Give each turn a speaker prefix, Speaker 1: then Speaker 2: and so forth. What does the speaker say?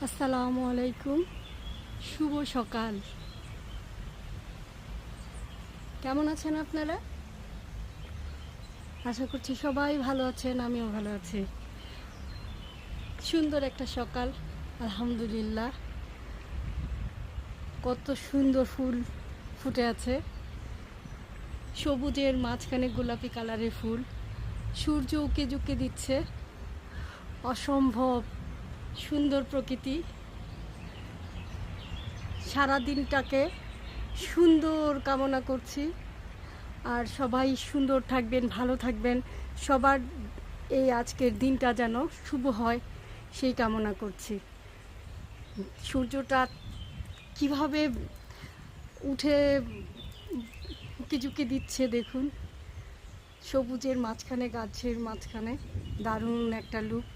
Speaker 1: আসসালামু আলাইকুম। শুভ সকাল। কেমন আছেন আপনারা? আশা করছি সবাই ভালো আছেন, আমিও ভালো আছি। সুন্দর একটা সকাল, আলহামদুলিল্লাহ। কত সুন্দর ফুল ফুটে আছে, সবুজের মাঝখানে গোলাপি কালারের ফুল। সূর্য উঁকে ঝুঁকে দিচ্ছে, অসম্ভব সুন্দর প্রকৃতি। সারা দিনটাকে সুন্দর কামনা করছি, আর সবাই সুন্দর থাকবেন, ভালো থাকবেন। সবার এই আজকের দিনটা যেন শুভ হয় সেই কামনা করছি। সূর্যটা কিভাবে উঠে উঁকি ঝুঁকি দিচ্ছে দেখুন, সবুজের মাঝখানে, গাছের মাঝখানে। দারুণ একটা লুক।